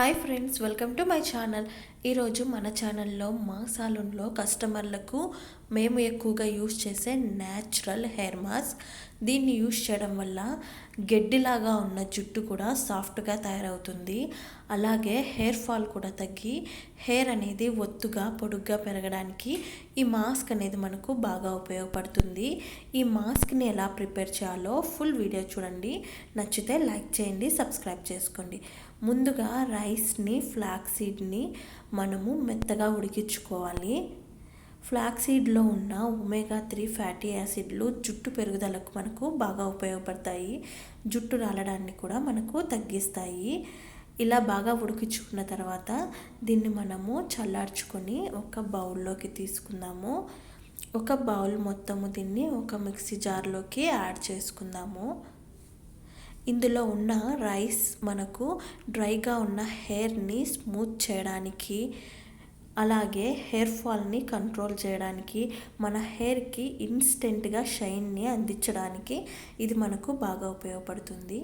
Hi friends, welcome to my channel. ఈరోజు మన ఛానల్లో మా సాలూన్లో కస్టమర్లకు మేము ఎక్కువగా యూస్ చేసే న్యాచురల్ హెయిర్ మాస్క్. దీన్ని యూస్ చేయడం వల్ల గడ్డిలాగా ఉన్న జుట్టు కూడా సాఫ్ట్గా తయారవుతుంది. అలాగే హెయిర్ ఫాల్ కూడా తగ్గి హెయిర్ అనేది ఒత్తుగా పొడుగ్గా పెరగడానికి ఈ మాస్క్ అనేది మనకు బాగా ఉపయోగపడుతుంది. ఈ మాస్క్ని ఎలా ప్రిపేర్ చేయాలో ఫుల్ వీడియో చూడండి. నచ్చితే లైక్ చేయండి, సబ్స్క్రైబ్ చేసుకోండి. ముందుగా రైస్ని, ఫ్లాక్స్ సీడ్ని మనము మెత్తగా ఉడికించుకోవాలి. ఫ్లాక్స్ సీడ్లో ఉన్న ఒమేగా 3 ఫ్యాటీ యాసిడ్లు జుట్టు పెరుగుదలకు మనకు బాగా ఉపయోగపడతాయి. జుట్టు రాలడాన్ని కూడా మనకు తగ్గిస్తాయి. ఇలా బాగా ఉడికించుకున్న తర్వాత దీన్ని మనము చల్లార్చుకొని ఒక బౌల్లోకి తీసుకుందాము. ఒక బౌల్ మొత్తము దీన్ని ఒక మిక్సీ జార్లోకి యాడ్ చేసుకుందాము. ఇందులో ఉన్న రైస్ మనకు డ్రైగా ఉన్న హెయిర్ని స్మూత్ చేయడానికి, అలాగే హెయిర్ ఫాల్ని కంట్రోల్ చేయడానికి, మన హెయిర్కి ఇన్స్టెంట్గా షైన్ని అందించడానికి ఇది మనకు బాగా ఉపయోగపడుతుంది.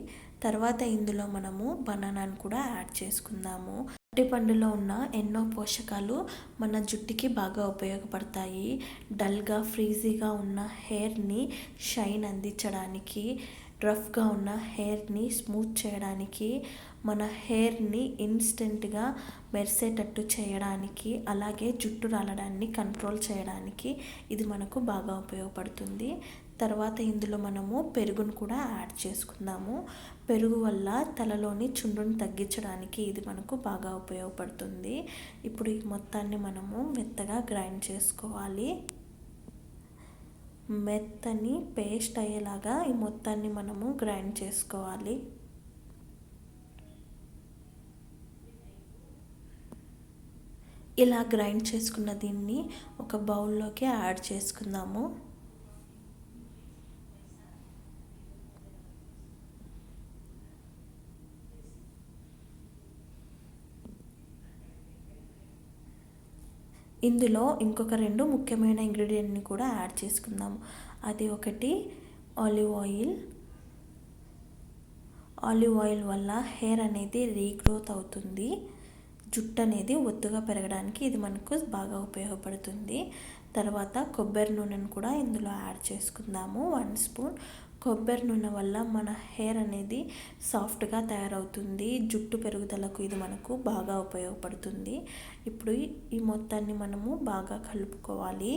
తర్వాత ఇందులో మనము బనానాను కూడా యాడ్ చేసుకుందాము. అరటిపండులో ఉన్న ఎన్నో పోషకాలు మన జుట్టుకి బాగా ఉపయోగపడతాయి. డల్గా, ఫ్రీజీగా ఉన్న హెయిర్ని షైన్ అందించడానికి, రఫ్గా ఉన్న హెయిర్ని స్మూత్ చేయడానికి, మన హెయిర్ని ఇన్స్టెంట్గా మెరిసేటట్టు చేయడానికి, అలాగే జుట్టు రాలడాన్ని కంట్రోల్ చేయడానికి ఇది మనకు బాగా ఉపయోగపడుతుంది. తర్వాత ఇందులో మనము పెరుగును కూడా యాడ్ చేసుకుందాము. పెరుగు వల్ల తలలోని చుండ్రుని తగ్గించడానికి ఇది మనకు బాగా ఉపయోగపడుతుంది. ఇప్పుడు ఈ మొత్తాన్ని మనము మెత్తగా గ్రైండ్ చేసుకోవాలి. మెత్తని పేస్ట్ అయ్యేలాగా ఈ మొత్తాన్ని మనము గ్రైండ్ చేసుకోవాలి. ఇలా గ్రైండ్ చేసుకున్న దీన్ని ఒక బౌల్లోకి యాడ్ చేసుకుందాము. ఇందులో ఇంకొక 2 ముఖ్యమైన ఇంగ్రీడియంట్ని కూడా యాడ్ చేసుకుందాము. అది ఒకటి ఆలివ్ ఆయిల్. ఆలివ్ ఆయిల్ వల్ల హెయిర్ అనేది రీగ్రోత్ అవుతుంది. జుట్టు అనేది ఒత్తుగా పెరగడానికి ఇది మనకు బాగా ఉపయోగపడుతుంది. తర్వాత కొబ్బరి నూనెను కూడా ఇందులో యాడ్ చేసుకుందాము. 1 స్పూన్. కొబ్బరి నూనె వల్ల మన హెయిర్ అనేది సాఫ్ట్గా తయారవుతుంది. జుట్టు పెరుగుదలకు ఇది మనకు బాగా ఉపయోగపడుతుంది. ఇప్పుడు ఈ మొత్తాన్ని మనము బాగా కలుపుకోవాలి.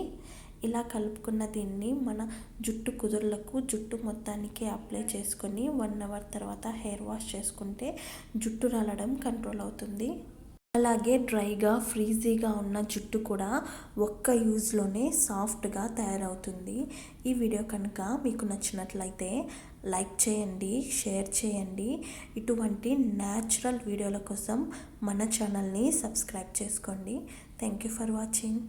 ఇలా కలుపుకున్న దీన్ని మన జుట్టు కుదుర్లకు, జుట్టు మొత్తానికి అప్లై చేసుకొని 1 అవర్ తర్వాత హెయిర్ వాష్ చేసుకుంటే జుట్టు రాలడం కంట్రోల్ అవుతుంది. అలాగే డ్రైగా, ఫ్రీజీగా ఉన్న జుట్టు కూడా ఒక్క యూజ్లోనే సాఫ్ట్గా తయారవుతుంది. ఈ వీడియో కనుక మీకు నచ్చినట్లయితే లైక్ చేయండి, షేర్ చేయండి. ఇటువంటి న్యాచురల్ వీడియోల కోసం మన ఛానల్ని సబ్స్క్రైబ్ చేసుకోండి. Thank you for watching.